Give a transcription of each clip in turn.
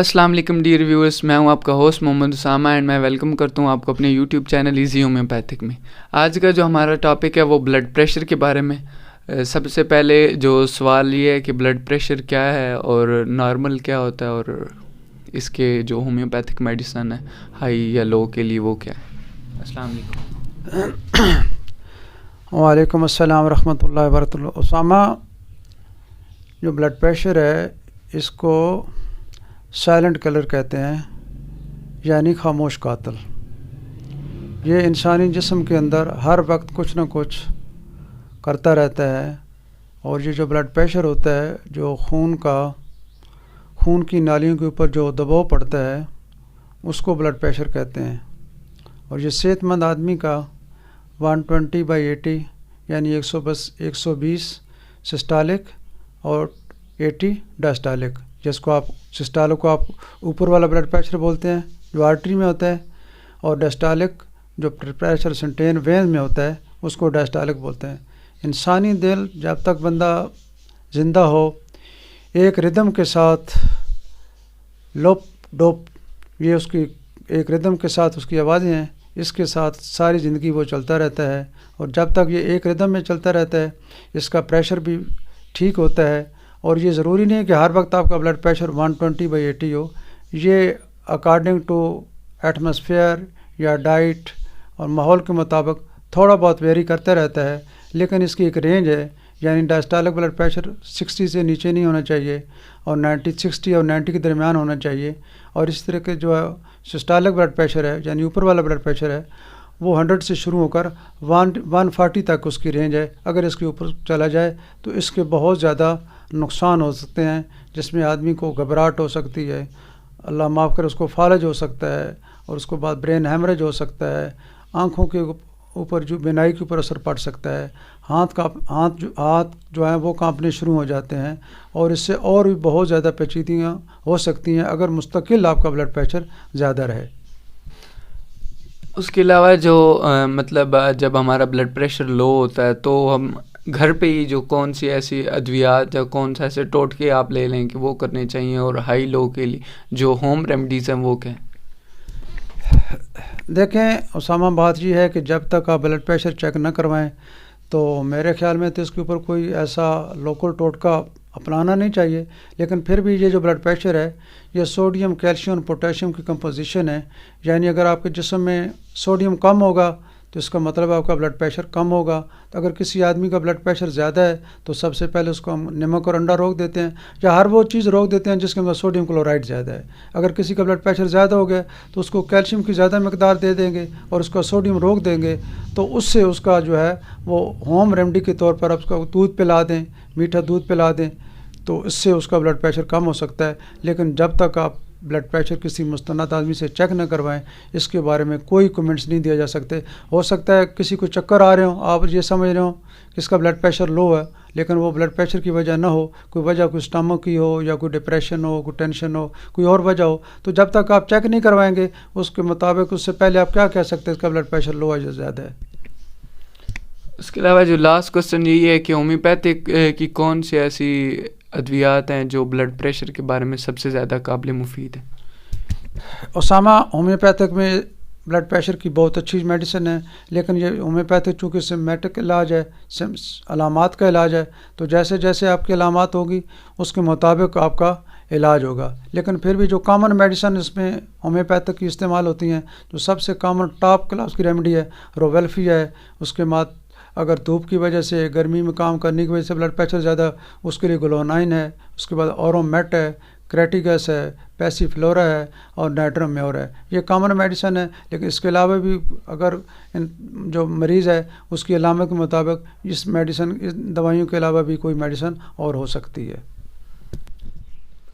अस्सलाम वालेकुम dear viewers, मैं हूं आपका होस्ट मोहम्मद उसामा एंड मैं वेलकम करता हूं आपको अपने यूट्यूब चैनल इजी होम्योपैथिक में। आज का जो हमारा टॉपिक है वो ब्लड प्रेशर के बारे में। सबसे पहले जो सवाल ये है कि ब्लड प्रेशर क्या है और नॉर्मल क्या होता है और इसके जो होम्योपैथिक मेडिसन है हाई या लो के लिए वो क्या है। अस्सलाम वालेकुम। वालेकुम अस्सलाम रहमतुल्लाहि व बरकातुहू। उसामा, जो ब्लड प्रेशर है इसको साइलेंट किलर कहते हैं, यानी खामोश कातिल। ये इंसानी जिस्म के अंदर हर वक्त कुछ न कुछ करता रहता है और ये जो ब्लड प्रेशर होता है, जो खून की नालियों के ऊपर जो दबाव पड़ता है उसको ब्लड प्रेशर कहते हैं। और ये सेहतमंद आदमी का 120/80 यानी 120 सिस्टोलिक और 80 डायस्टोलिक, जिसको आप सिस्टोलिक को आप ऊपर वाला ब्लड प्रेशर बोलते हैं जो आर्टरी में होता है, और डायस्टोलिक जो प्रेशर सेंटेन वेन में होता है उसको डायस्टोलिक बोलते हैं। इंसानी दिल जब तक बंदा ज़िंदा हो एक रिदम के साथ लोप डोप, ये उसकी एक रिदम के साथ उसकी आवाज़ें हैं, इसके साथ सारी ज़िंदगी वो चलता रहता है। और जब तक ये एक रिदम में चलता रहता है इसका प्रेशर भी ठीक होता है। और ये ज़रूरी नहीं है कि हर वक्त आपका ब्लड प्रेशर 120/80 हो। ये अकॉर्डिंग टू एटमॉस्फेयर या डाइट और माहौल के मुताबिक थोड़ा बहुत वेरी करता रहता है, लेकिन इसकी एक रेंज है। यानी डायस्टोलिक ब्लड प्रेशर 60 से नीचे नहीं होना चाहिए और 60 और 90 के दरमियान होना चाहिए। और इस तरह के जो सिस्टोलिक ब्लड प्रेशर है यानी ऊपर वाला ब्लड प्रेशर है वो 100 से शुरू होकर 140 तक उसकी रेंज है। अगर इसके ऊपर चला जाए तो इसके बहुत ज़्यादा नुकसान हो सकते हैं, जिसमें आदमी को घबराहट हो सकती है, अल्लाह माफ़ करे उसको फालज हो सकता है, और उसके बाद ब्रेन हेमरेज हो सकता है, आँखों के ऊपर जो बिनाई के ऊपर असर पड़ सकता है, हाथ जो है वो कांपने शुरू हो जाते हैं। और इससे और भी बहुत ज़्यादा पेचीदगियाँ हो सकती हैं अगर मुस्तकिल आपका ब्लड प्रेशर ज़्यादा रहे। उसके अलावा जो जब हमारा ब्लड प्रेशर लो होता है तो हम घर पे ही जो कौन सी ऐसी अद्वियात या कौन सा ऐसे टोटके आप ले लें कि वो करने चाहिए, और हाई लो के लिए जो होम रेमडीज़ हैं वो क्या हैं? देखें उसामा, बात ये है कि जब तक आप ब्लड प्रेशर चेक न करवाएं तो मेरे ख्याल में तो इसके ऊपर कोई ऐसा लोकल टोटका अपनाना नहीं चाहिए। लेकिन फिर भी ये जो ब्लड प्रेशर है ये सोडियम, कैल्शियम, पोटेशियम की कंपोजिशन है। यानी अगर आपके जिस्म में सोडियम कम होगा तो इसका मतलब आपका ब्लड प्रेशर कम होगा। तो अगर किसी आदमी का ब्लड प्रेशर ज़्यादा है तो सबसे पहले उसको हम नमक और अंडा रोक देते हैं, या हर वो चीज़ रोक देते हैं जिसके अंदर सोडियम क्लोराइड ज़्यादा है। अगर किसी का ब्लड प्रेशर ज़्यादा हो गया तो उसको कैल्शियम की ज़्यादा मकदार दे देंगे और उसका सोडियम रोक देंगे। तो उससे उसका जो है वो होम रेमडी के तौर पर उसका दूध पिला दें, मीठा दूध पिला दें, तो इससे उसका ब्लड प्रेशर कम हो सकता है। लेकिन जब तक आप ब्लड प्रेशर किसी मुस्तनद आदमी से चेक न करवाएं इसके बारे में कोई कमेंट्स नहीं दिया जा सकते। हो सकता है किसी को चक्कर आ रहे हो, आप ये समझ रहे हो कि इसका ब्लड प्रेशर लो है, लेकिन वो ब्लड प्रेशर की वजह ना हो, कोई वजह कोई स्टमक की हो या कोई डिप्रेशन हो, कोई टेंशन हो, कोई और वजह हो। तो जब तक आप चेक नहीं करवाएंगे उसके मुताबिक उससे पहले आप क्या कह सकते हैं इसका ब्लड प्रेशर लो है या ज़्यादा है। उसके अलावा जो लास्ट क्वेश्चन यही है कि होम्योपैथिक की कौन सी ऐसी अद्वियात हैं जो ब्लड प्रेशर के बारे में सबसे ज़्यादा काबिल मुफीद है? उसामा, होम्योपैथिक में ब्लड प्रेशर की बहुत अच्छी मेडिसिन है, लेकिन ये होम्योपैथिक चूँकि सिम्मेटिक इलाज है, अलामात का इलाज है, तो जैसे जैसे आपकी अलामात होगी उसके मुताबिक आपका इलाज होगा। लेकिन फिर भी जो कॉमन मेडिसिन इसमें होम्योपैथिक की इस्तेमाल होती हैं, जो सबसे कॉमन टॉप क्लास की रेमेडी है रोवेल्फी है। उसके बाद अगर धूप की वजह से, गर्मी में काम करने की वजह से ब्लड प्रेशर ज़्यादा, उसके लिए ग्लोनाइन है। उसके बाद ऑरोमेट है, क्रेटिगस है, पैसीफ्लोरा है और नाइट्रम म्योर है। ये कॉमन मेडिसिन है। लेकिन इसके अलावा भी अगर जो मरीज़ है उसकी अलामत के मुताबिक इस दवाइयों के अलावा भी कोई मेडिसिन और हो सकती है।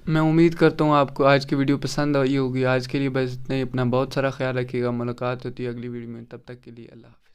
मैं उम्मीद करता हूँ आपको आज की वीडियो पसंद आई होगी। आज के लिए बस इतना ही। अपना बहुत सारा ख्याल रखिएगा। मुलाकात होती है अगली वीडियो में, तब तक के लिए अल्लाह हाफ़िज़।